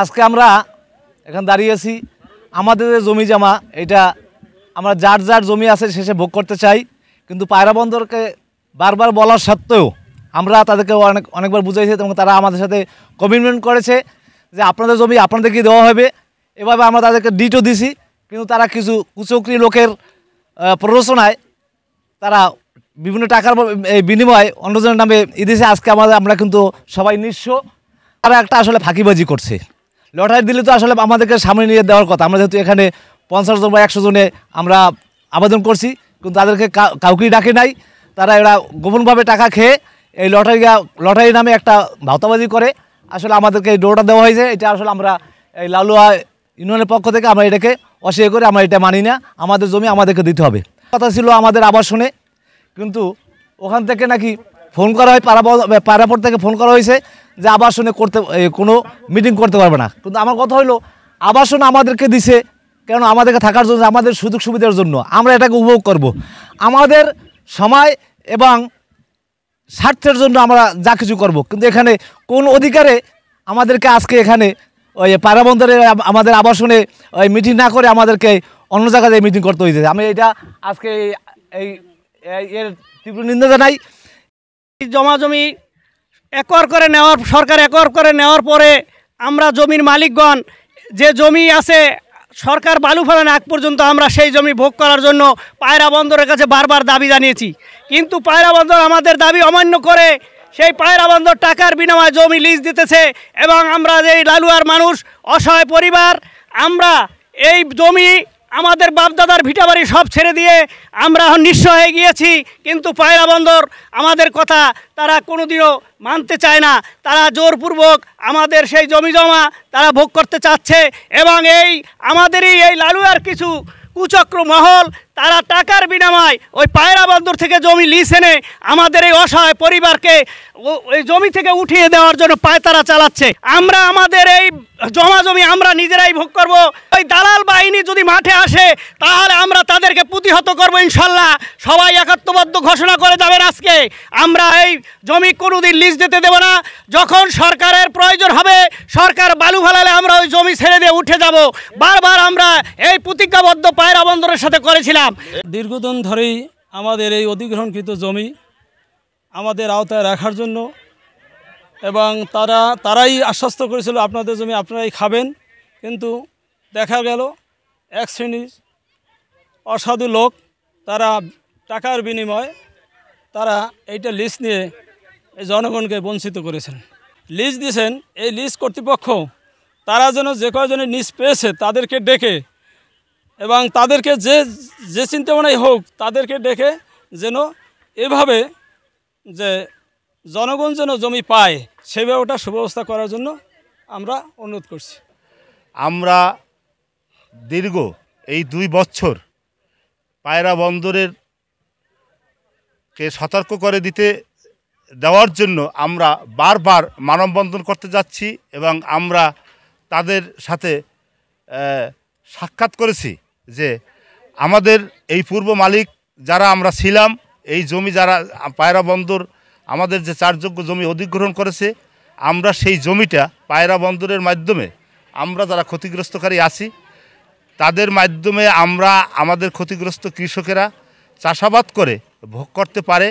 আজকে আমরা এখন দাঁড়িয়েছি, আমাদের যে জমি জমা এটা আমরা যার যার জমি আছে শেষে ভোগ করতে চাই, কিন্তু পায়রা বন্দরকে বারবার বলার সত্ত্বেও আমরা তাদেরকে অনেকবার বুঝাইছি এবং তারা আমাদের সাথে কমিটমেন্ট করেছে যে আপনাদের জমি আপনাদেরকে দেওয়া হবে। এভাবে আমরা তাদেরকে ডিটও দিছি, কিন্তু তারা কিছু কুচক্রী লোকের প্ররোচনায় তারা বিভিন্ন টাকার বিনিময়ে অন্যজনের নামে দিয়েছে। আজকে আমরা কিন্তু সবাই নিঃস্ব। তারা একটা আসলে ফাঁকিবাজি করছে। লটারি দিলে তো আসলে আমাদেরকে সামনে নিয়ে দেওয়ার কথা। আমরা যেহেতু এখানে 50 জন বা 100 জনে আমরা আবেদন করছি, কিন্তু তাদেরকে কাউকেই ডাকে নাই। তারা এরা গোপনভাবে টাকা খেয়ে এই লটারি নামে একটা ভাওতাবাজি করে আসলে আমাদেরকে এই ডোরটা দেওয়া হয়েছে। এটা আসলে আমরা এই লালুয়া ইউনিয়নের পক্ষ থেকে আমরা এটাকে অস্বীকার করে আমরা এটা মানি না। আমাদের জমি আমাদেরকে দিতে হবে। কথা ছিল আমাদের আবাসনে, কিন্তু ওখান থেকে নাকি ফোন করা হয়, পায়রাপোর্ট থেকে ফোন করা হয়েছে যে আবাসনে কোনো মিটিং করতে পারবে না। কিন্তু আমার কথা হলো আবাসন আমাদেরকে দিছে কেন? আমাদেরকে থাকার জন্য, আমাদের সুযোগ সুবিধার জন্য। আমরা এটাকে উপভোগ করব আমাদের সময় এবং স্বার্থের জন্য আমরা যা কিছু করব। কিন্তু এখানে কোন অধিকারে আমাদেরকে আজকে এখানে ওই পায়রা বন্দরে আমাদের আবাসনে ওই মিটিং না করে আমাদেরকে অন্য জায়গায় মিটিং করতে হয়েছে। আমি এটা আজকে এর তীব্র নিন্দা জানাই। জমা জমি একর করে নেওয়ার, সরকার একর করে নেওয়ার পরে আমরা জমির মালিকগণ যে জমি আছে সরকার বালু ফেলানো আগ পর্যন্ত আমরা সেই জমি ভোগ করার জন্য পায়রা বন্দরের কাছে বারবার দাবি জানিয়েছি, কিন্তু পায়রা বন্দর আমাদের দাবি অমান্য করে সেই পায়রা বন্দর টাকার বিনিময়ে জমি লিজ দিতেছে। এবং আমরা যেই লালুয়ার মানুষ, অসহায় পরিবার, আমরা এই জমি আমাদের বাপদাদার ভিটাবাড়ি সব ছেড়ে দিয়ে আমরা এখন নিঃস্ব হয়ে গিয়েছি। কিন্তু পায়রা বন্দর আমাদের কথা তারা কোনোদিনও মানতে চায় না। তারা জোরপূর্বক আমাদের সেই জমি জমা তারা ভোগ করতে চাচ্ছে। এবং আমাদেরই এই লালুয়ার কিছু কুচক্র মহল তারা টাকার বিনিময়ে ওই পায়রা বন্দর থেকে জমি লিজ এনে আমাদের এই অসহায় পরিবারকে ওই জমি থেকে উঠিয়ে দেওয়ার জন্য পায়তারা চালাচ্ছে। আমরা আমাদের এই জমা জমি আমরা নিজেরাই ভোগ করব। ওই দালাল বাহিনী যদি মাঠে আসে তাহলে আমরা তাদেরকে প্রতিহত করব ইনশাল্লাহ। সবাই একাত্মবদ্ধ ঘোষণা করে যাবেন আজকে আমরা এই জমি কোনোদিন লিজ দিতে দেব না। যখন সরকারের প্রয়োজন হবে, সরকার বালু ফেলালে আমরা ওই জমি ছেড়ে দিয়ে উঠে যাব। বারবার আমরা এই প্রতিজ্ঞাবদ্ধ পায়রা বন্দরের সাথে করেছিলাম। দীর্ঘদিন ধরেই আমাদের এই অধিগ্রহণকৃত জমি আমাদের আওতায় রাখার জন্য, এবং তারাই আশ্বস্ত করেছিল আপনাদের জমি আপনারাই খাবেন। কিন্তু দেখা গেল এক শ্রেণীর অসাধু লোক তারা টাকার বিনিময়ে তারা এইটা লিজ নিয়ে এই জনগণকে বঞ্চিত করেছেন। লিজ দিয়েছেন, এই লিজ কর্তৃপক্ষ তারা যেন যে কয়জনে লিজ পেয়েছে তাদেরকে ডেকে, এবং তাদেরকে যে চিন্তাভাবনাই হোক তাদেরকে ডেকে যেন এভাবে যে জনগণ যেন জমি পায় সেভাবে ওটা সুব্যবস্থা করার জন্য আমরা অনুরোধ করছি। আমরা দীর্ঘ এই 2 বছর পায়রা বন্দরের কে সতর্ক করে দেওয়ার জন্য আমরা বারবার মানববন্ধন করতে যাচ্ছি, এবং আমরা তাদের সাথে সাক্ষাৎ করেছি যে আমাদের এই পূর্ব মালিক যারা আমরা ছিলাম, এই জমি যারা পায়রা বন্দর আমাদের যে চারযোগ্য জমি অধিগ্রহণ করেছে, আমরা সেই জমিটা পায়রা বন্দরের মাধ্যমে আমরা যারা ক্ষতিগ্রস্তকারী আছি তাদের মাধ্যমে আমরা আমাদের ক্ষতিগ্রস্ত কৃষকেরা চাষাবাদ করে ভোগ করতে পারে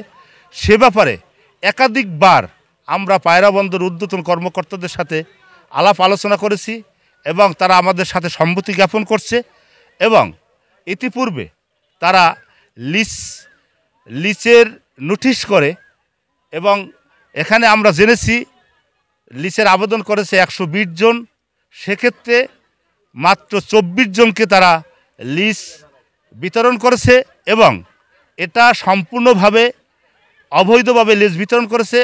সে ব্যাপারে একাধিকবার আমরা পায়রা বন্দর ঊর্ধ্বতন কর্মকর্তাদের সাথে আলাপ আলোচনা করেছি, এবং তারা আমাদের সাথে সম্মতি জ্ঞাপন করছে। এবং ইতিপূর্বে তারা লিচের নোটিশ করে, এবং এখানে আমরা জেনেছি লিচের আবেদন করেছে 120 জন, সেক্ষেত্রে মাত্র 24 জনকে তারা লিজ বিতরণ করেছে, এবং এটা সম্পূর্ণভাবে অবৈধভাবে লিজ বিতরণ করেছে।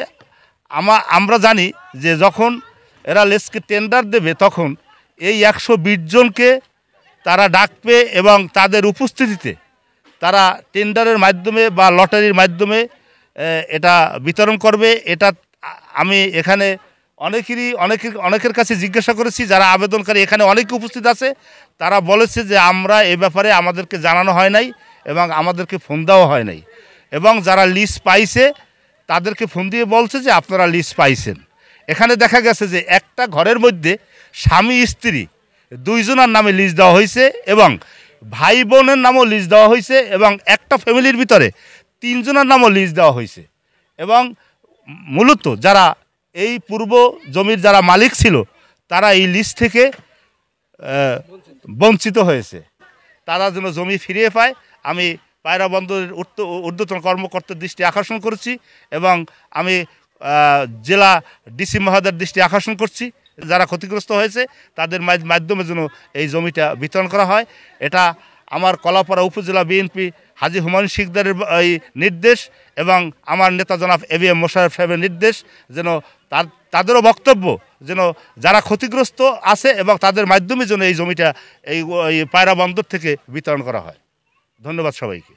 আমরা জানি যে যখন এরা লিজকে টেন্ডার দেবে তখন এই 120 জনকে তারা ডাকবে এবং তাদের উপস্থিতিতে তারা টেন্ডারের মাধ্যমে বা লটারির মাধ্যমে এটা বিতরণ করবে। এটা আমি এখানে অনেকের কাছে জিজ্ঞাসা করেছি, যারা আবেদনকারী এখানে অনেকে উপস্থিত আছে, তারা বলেছে যে আমরা এ ব্যাপারে আমাদেরকে জানানো হয় নাই এবং আমাদেরকে ফোন দেওয়া হয় নাই, এবং যারা লিস্ট পাইছে তাদেরকে ফোন দিয়ে বলছে যে আপনারা লিস্ট পাইছেন। এখানে দেখা গেছে যে একটা ঘরের মধ্যে স্বামী স্ত্রী দুইজনের নামে লিস্ট দেওয়া হয়েছে এবং ভাই বোনের নামও লিস্ট দেওয়া হয়েছে, এবং একটা ফ্যামিলির ভিতরে 3 জনের নামও লিস্ট দেওয়া হয়েছে। এবং মূলত যারা এই পূর্ব জমির যারা মালিক ছিল তারা এই লিস্ট থেকে বঞ্চিত হয়েছে, তারা যেন জমি ফিরিয়ে পায়। আমি পায়রা বন্দরের ঊর্ধ্বতন কর্মকর্তার দৃষ্টি আকর্ষণ করছি এবং আমি জেলা ডিসি মহোদয়ের দৃষ্টি আকর্ষণ করছি, যারা ক্ষতিগ্রস্ত হয়েছে তাদের মাধ্যমে যেন এই জমিটা বিতরণ করা হয়। এটা আমার কলাপাড়া উপজেলা বিএনপি হাজী হুমায়ুন শিকদারের এই নির্দেশ এবং আমার নেতা জনাব AVM মোশাররফ সাহেবের নির্দেশ, যেন তাদেরও বক্তব্য যেন যারা ক্ষতিগ্রস্ত আছে এবং তাদের মাধ্যমে যেন এই জমিটা এই পায়রা বন্দর থেকে বিতরণ করা হয়। ধন্যবাদ সবাইকে।